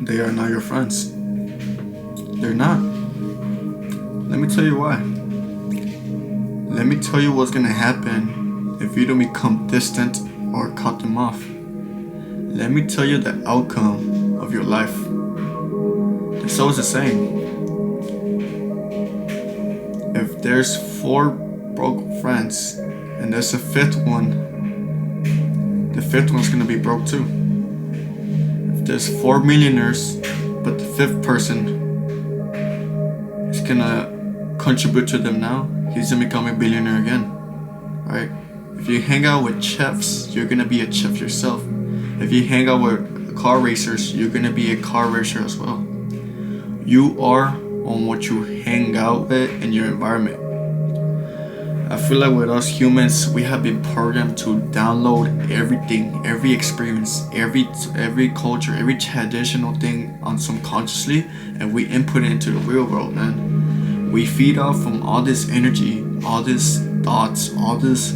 they are not your friends. They're not. Let me tell you why. Let me tell you what's gonna happen if you don't become distant or cut them off. Let me tell you the outcome of your life. There's always a saying. If there's 4 broke friends and there's a 5th one, the 5th one's gonna be broke too. If there's 4 millionaires, but the 5th person is gonna contribute to them now, he's gonna become a billionaire again, right? If you hang out with chefs, you're gonna be a chef yourself. If you hang out with car racers, you're gonna be a car racer as well. You are on what you hang out with in your environment. I feel like with us humans, we have been programmed to download everything, every experience, every culture, every traditional thing on subconsciously, and we input it into the real world, man. We feed off from all this energy, all these thoughts, all this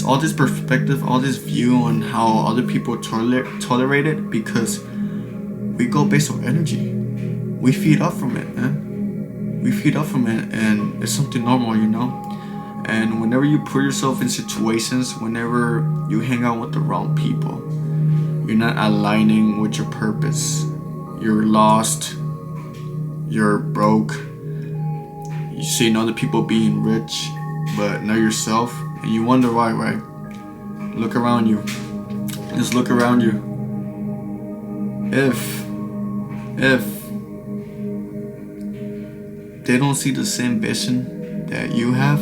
all this perspective, all this view on how other people tolerate it, because we go based on energy. We feed off from it, man. We feed off from it, and it's something normal, you know. And whenever you put yourself in situations, whenever you hang out with the wrong people, you're not aligning with your purpose. You're lost. You're broke. You see other people being rich, but not yourself, and you wonder why, right? Look around you. Just look around you. If they don't see the same vision that you have,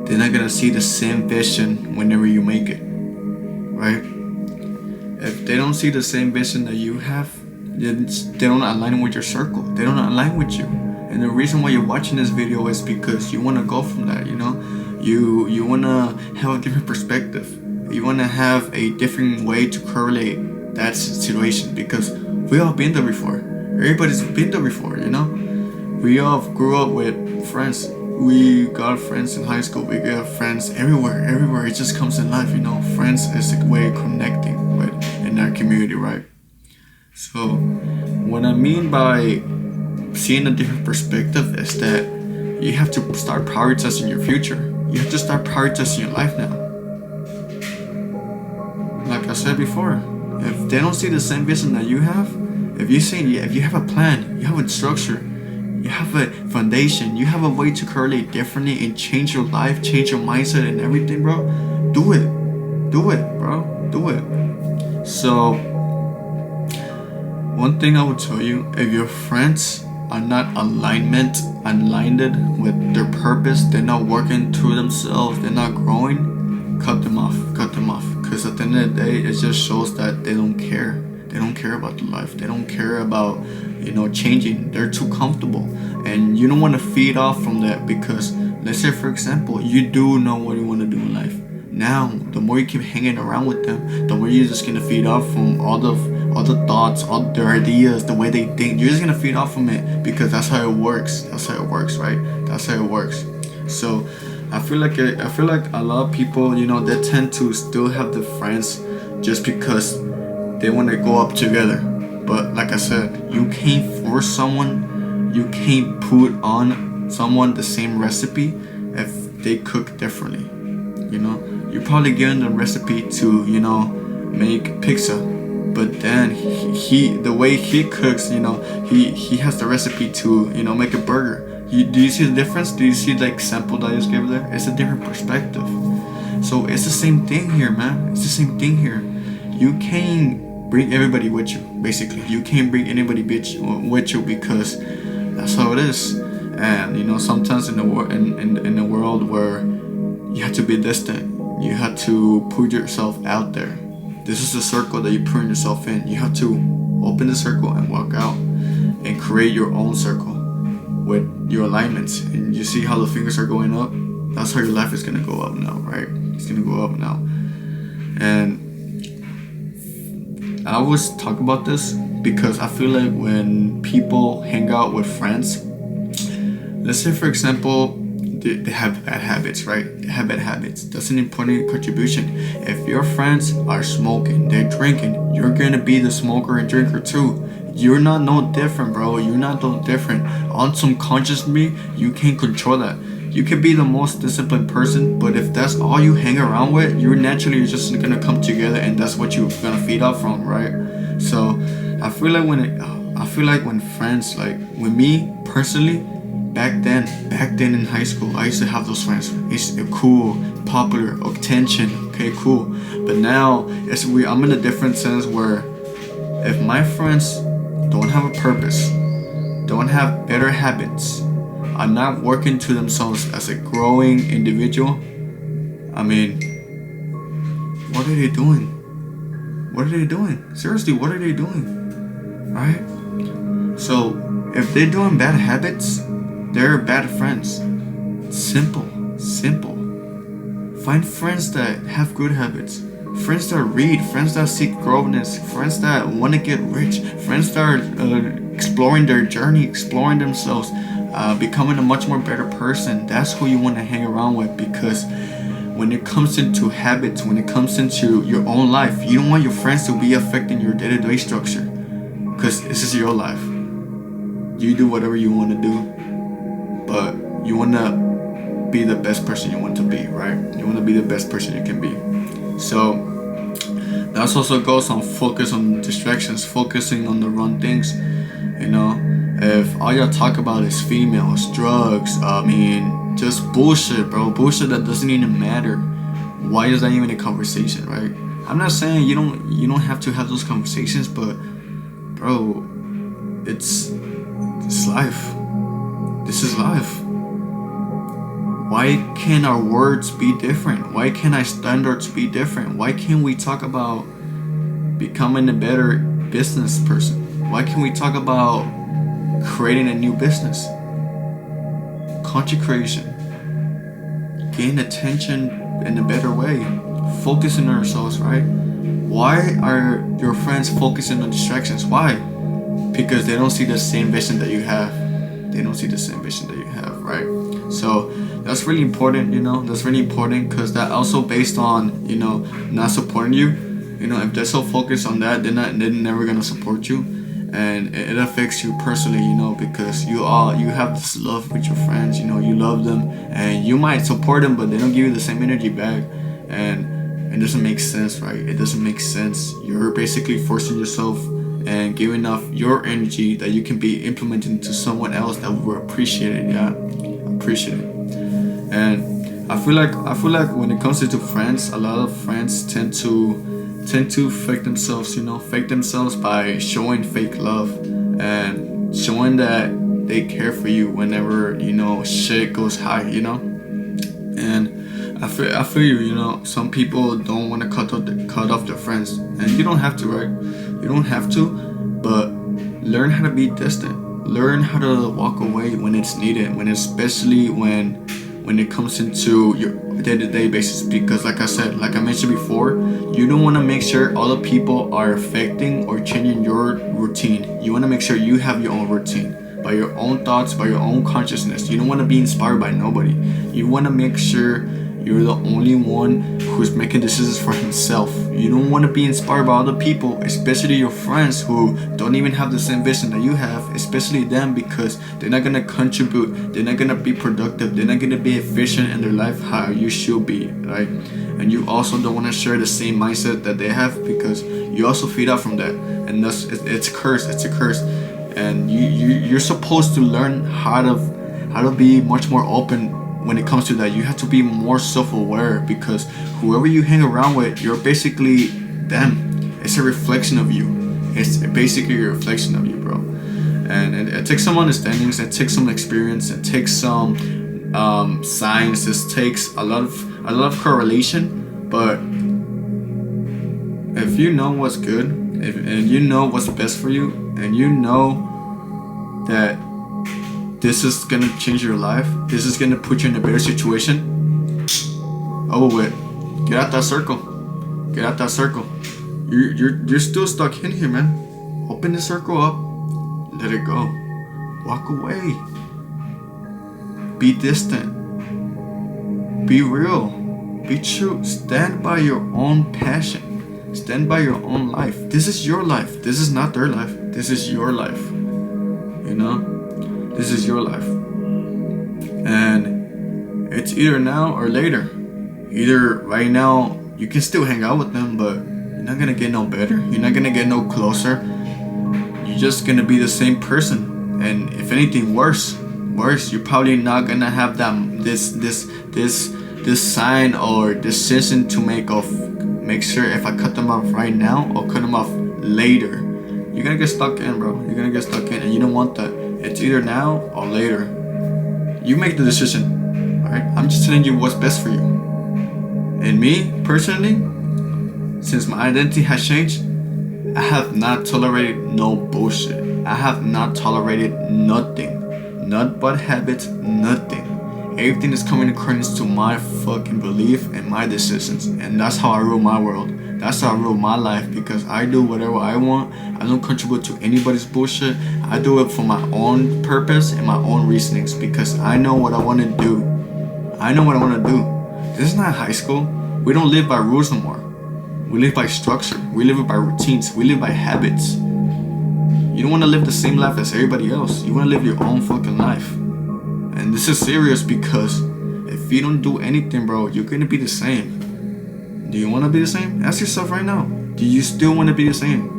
they're not gonna see the same vision whenever you make it, right? If they don't see the same vision that you have, they don't align with your circle. They don't align with you. And the reason why you're watching this video is because you want to go from that, you know? You want to have a different perspective. You want to have a different way to correlate that situation, because we all been there before. Everybody's been there before, you know? We all grew up with friends. We got friends in high school. We got friends everywhere. It just comes in life, you know? Friends is a way of connecting with in our community, right? So what I mean by seeing a different perspective is that you have to start prioritizing your future. You have to start prioritizing your life now. Like I said before, if they don't see the same vision that you have, if you have a plan, you have a structure, you have a foundation, you have a way to correlate differently and change your life, change your mindset and everything, bro, do it, bro, do it. So one thing I would tell you, if your friends are not aligned with their purpose, they're not working through themselves, they're not growing, cut them off. Because at the end of the day, it just shows that they don't care. They don't care about the life. They don't care about, changing. They're too comfortable. And you don't want to feed off from that, because let's say, for example, you do know what you want to do in life. Now, the more you keep hanging around with them, the more you're just going to feed off from all the thoughts, all their ideas, the way they think. You're just going to feed off from it, because that's how it works. Right? That's how it works. So I feel like a lot of people, they tend to still have the friends just because they want to go up together. But like I said, you can't force someone, you can't put on someone the same recipe if they cook differently. You're probably given the recipe to, make pizza, but then he the way he cooks, he has the recipe to, make a burger. Do you see the difference? Do you see the example that I just gave there? It's a different perspective. So it's the same thing here, man. It's the same thing here. You can't bring everybody with you, basically. You can't bring anybody with you, because that's how it is. And sometimes in the world where you have to be distant, you have to put yourself out there. This is the circle that you put yourself in. You have to open the circle and walk out and create your own circle with your alignments. And you see how the fingers are going up? That's how your life is going to go up now, right? It's going to go up now. And I always talk about this because I feel like when people hang out with friends, let's say, for example, they have bad habits, right? They have bad habits. That's an important contribution. If your friends are smoking, they're drinking, you're gonna be the smoker and drinker too. You're not no different, bro. You're not no different. On some conscious me, you can't control that. You can be the most disciplined person, but if that's all you hang around with, you're naturally just gonna come together, and that's what you're gonna feed off from, right? So I feel like when friends, like with me personally, back then in high school, I used to have those friends. It's cool, popular, attention. Okay, cool. But now it's weird. I'm in a different sense where if my friends don't have a purpose, don't have better habits, are not working to themselves as a growing individual, I mean, what are they doing? What are they doing? Seriously, what are they doing? Right? So if they're doing bad habits, they're bad friends. Simple. Find friends that have good habits. Friends that read, friends that seek growness, friends that want to get rich, friends that are exploring their journey, exploring themselves, becoming a much more better person. That's who you want to hang around with, because when it comes into habits, when it comes into your own life, you don't want your friends to be affecting your day-to-day structure, because this is your life. You do whatever you want to do, but you want to be the best person you want to be, right? You want to be the best person you can be. So that also goes on focus on distractions, focusing on the wrong things. You know, if all y'all talk about is females, drugs, just bullshit, bro. Bullshit that doesn't even matter. Why is that even a conversation, right? I'm not saying you don't have to have those conversations, but bro, it's life. This is life. Why can't our words be different? Why can't our standards be different? Why can't we talk about becoming a better business person? Why can't we talk about creating a new business? Content creation. Gain attention in a better way. Focusing on ourselves, right? Why are your friends focusing on distractions? Why? Because they don't see the same vision that you have. They don't see the same vision that you have, right? So that's really important, that's really important, because that also based on, not supporting you. If they're so focused on that, they're never gonna support you, and it affects you personally, because you have this love with your friends, you love them, and you might support them, but they don't give you the same energy back, and it doesn't make sense, right? It doesn't make sense. You're basically forcing yourself and giving off your energy that you can be implementing to someone else that will appreciate it. Yeah, appreciate it. And I feel like when it comes to friends, a lot of friends tend to fake themselves, fake themselves by showing fake love and showing that they care for you whenever shit goes high, and I feel you. Some people don't want to cut off their friends, and you don't have to, right? You don't have to, but learn how to be distant. Learn how to walk away when it's needed, especially when it comes into your day-to-day basis. Because like I mentioned before, you don't want to make sure other people are affecting or changing your routine. You want to make sure you have your own routine, by your own thoughts, by your own consciousness. You don't want to be inspired by nobody. You want to make sure you're the only one who's making decisions for himself. You don't want to be inspired by other people, especially your friends who don't even have the same vision that you have, especially them, because they're not going to contribute, they're not going to be productive, they're not going to be efficient in their life how you should be, right? And you also don't want to share the same mindset that they have, because you also feed off from that, and it's a curse. And you're supposed to learn how to be much more open. When it comes to that, you have to be more self-aware, because whoever you hang around with, you're basically them. It's a reflection of you. It's basically a reflection of you, bro. And it takes some understandings, it takes some experience, it takes some science, it takes a lot of correlation. But if you know what's good, and you know what's best for you, and you know that this is gonna change your life, this is gonna put you in a better situation, over with. Get out that circle. You're still stuck in here, man. Open the circle up, let it go, walk away, be distant, Be real. Be true. Stand by your own passion. Stand by your own life. This is your life. This is not their life. This is your life. You know? This is your life. And it's either now or later. Either right now, you can still hang out with them, but you're not gonna get no better. You're not gonna get no closer. You're just gonna be the same person. And if anything, worse. You're probably not gonna have this sign or decision to make sure if I cut them off right now or cut them off later. You're gonna get stuck in, bro. You're gonna get stuck in, and you don't want that. It's either now or later. You make the decision. Alright? I'm just telling you what's best for you. And me, personally, since my identity has changed, I have not tolerated no bullshit. I have not tolerated nothing. Not bad habits, nothing. Everything is coming according to my fucking belief and my decisions. And that's how I rule my world. That's how I rule my life, because I do whatever I want. I don't contribute to anybody's bullshit. I do it for my own purpose and my own reasonings, because I know what I want to do. I know what I want to do. This is not high school. We don't live by rules no more. We live by structure. We live by routines. We live by habits. You don't want to live the same life as everybody else. You want to live your own fucking life. And this is serious, because if you don't do anything, bro, you're going to be the same. Do you want to be the same? Ask yourself right now. Do you still want to be the same?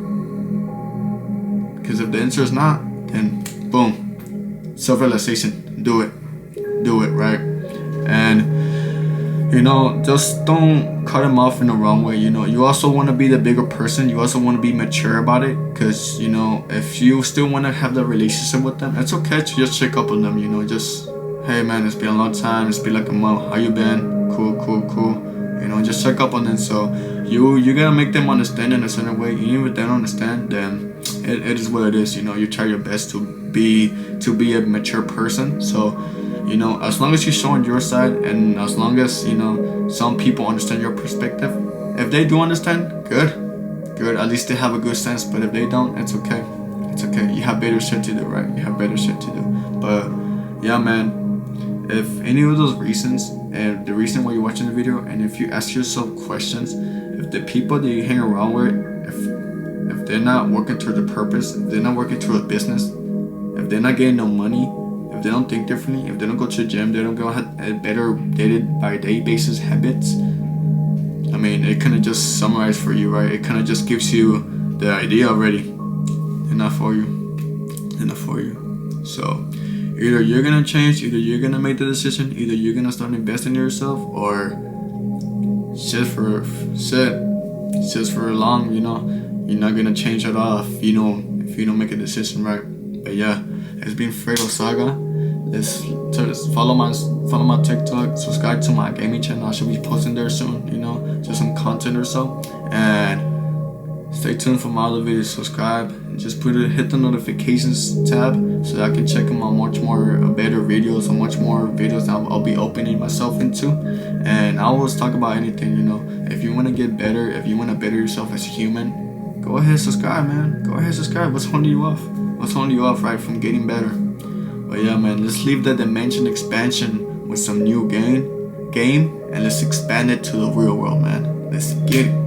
Because if the answer is not, then boom. Self-realization. Do it. Do it, right? And just don't cut them off in the wrong way. You also want to be the bigger person. You also want to be mature about it, because if you still want to have that relationship with them, it's okay to just check up on them. Just, hey man, it's been a long time, it's been like a month, how you been? Cool. Just check up on them. So you gotta make them understand in a certain way. Even if they don't understand, then it is what it is. You try your best to be a mature person. So as long as you're showing your side, and as long as some people understand your perspective, if they do understand, good, at least they have a good sense. But if they don't, it's okay. You have better shit to do, right? You have better shit to do. But yeah, man, if any of those reasons, and the reason why you're watching the video, and if you ask yourself questions, if the people that you hang around with, if they're not working toward the purpose, if they're not working toward a business, if they're not getting no money, if they don't think differently, if they don't go to the gym, they don't go have a better day-by-day basis habits, I mean, it kind of just summarized for you, right? It kind of just gives you the idea already. They're not for you. So either you're gonna change, either you're gonna make the decision, either you're gonna start investing in yourself, or just for long, you're not gonna change at all if you don't make a decision, right? But yeah, it's been Fredo Saga. Let's follow my TikTok, subscribe to my gaming channel. I should be posting there soon, just some content or so. And stay tuned for my other videos. Subscribe and just hit the notifications tab so that I can check them on much more better videos, and much more videos that I'll be opening myself into. And I always talk about anything, If you want to get better, if you want to better yourself as a human, go ahead, subscribe, man. Go ahead, subscribe. What's holding you off? Right, from getting better? But yeah, man, let's leave the dimension expansion with some new game, and let's expand it to the real world, man. Let's get it.